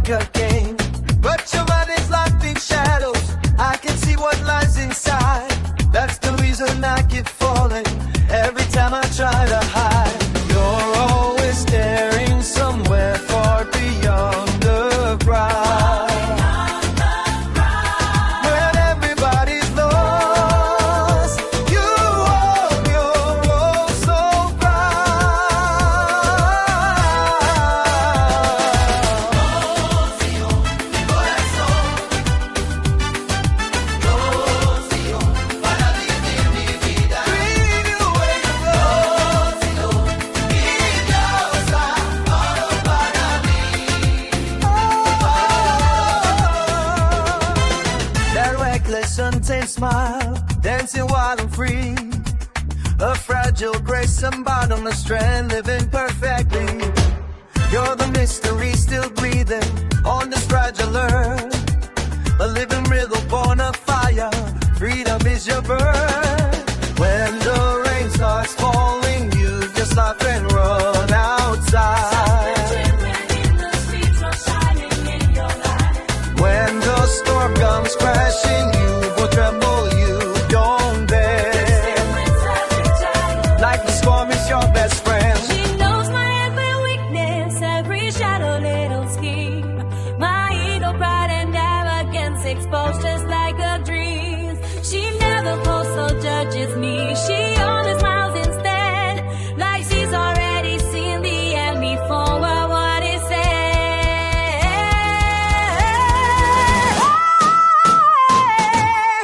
like a game. But your mind is locked in shadows. I can see what lies inside. That's the reason I keep falling every time I try to hide. You're always staring somewhere far beyond the crowd. When everybody's lost, you walk your road so proud. Rosio, mi corazón. Rosio, para vivir mi vida. Bring you where you go. Rosio, mi diosa, todo para mí. That reckless, untamed smile, dancing wild and free. A fragile grace, unbound on a strand, living perfectly. You're the mystery still breathing on this fragile earth. A living riddle born of fire. Freedom is your birth. When the rain starts falling, you just laugh and run outside. When the storm comes crashing, you will tremble, you don't dare. Like the storm is your best friend. She knows my every weakness, every shadow, little scheme. My ego, pride, and arrogance exposed just like a dream. She never posts or judges me. She only smiles instead, like she's already seen the end before what it said.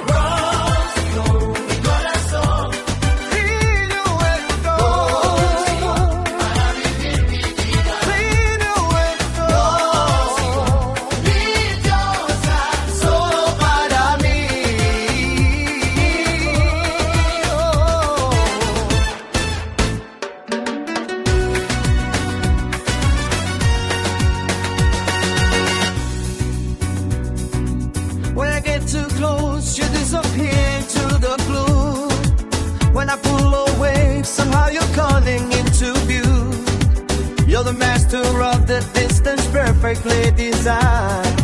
Rosio, mi corazón. Lead you where you go. Para vivir mi vida. Lead you where you go. Mi diosa, solo para mí. When I get too close, you disappear into the blue. When I pull away, somehow you're calling into view. You're the master of the distance, perfectly designed.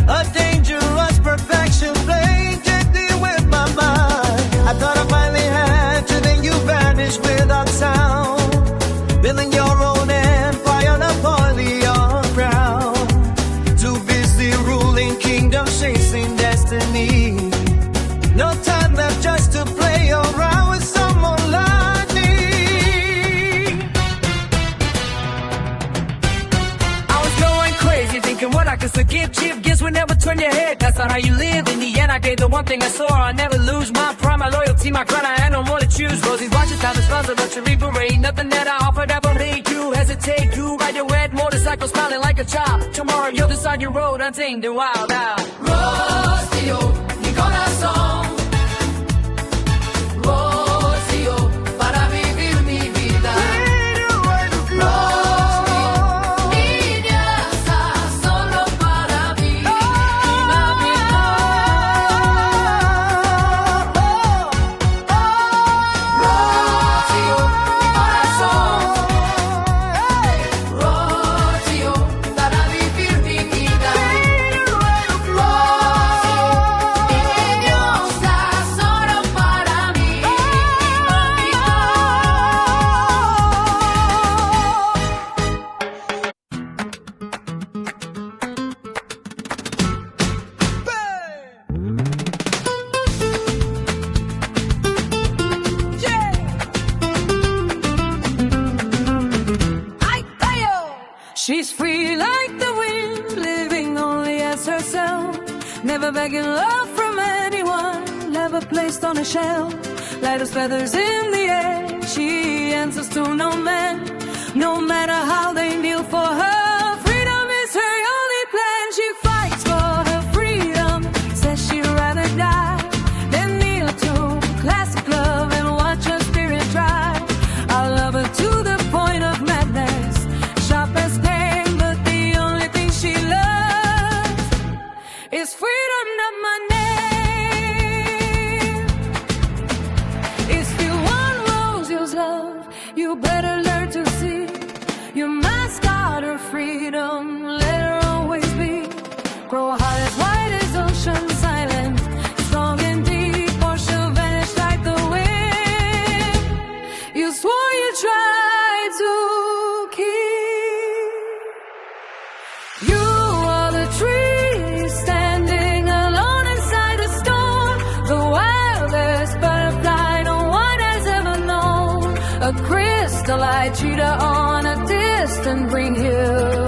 A dangerous perfection, playing gently with my mind. I thought I finally had you, then you vanished without sound. Building your own empire, Napoleon crown. Too busy ruling kingdoms, chasing destiny. No time left just to play around with someone like me. I was going crazy, thinking what I could forgive. Cheap gifts would never turn your head. That's not how you live. In the end, I gave the one thing I saw. I'll never lose my pride, my loyalty, my crown. I had no more to choose. Rosie's watches, time to sponsor luxury parade. Nothing that I offered ever made you hesitate. You ride your red motorcycle, smiling like a child. Tomorrow you'll decide your road, untamed and wild out. Rosio, mi corazón. Rosio, para vivir mi vida. Rosio, mi diosa, solo para mí. Rosio, mi corazón. Rosio, para vivir mi vida. Rosio, mi diosa, solo para mí. She's free like the wind, living only as herself. Never begging love from anyone, never placed on a shelf. Light as feathers in the air, she answers to no man. No matter how they kneel for her, freedom is her only plan. She fights for her freedom, says she'd rather die than kneel to classic love and watch her spirit dry. I love her to the point of madness, sharp as pain, but the only thing she loves is freedom, not my name. If you want Rosie's love, you better learn to see white cheetah on a distant green hill.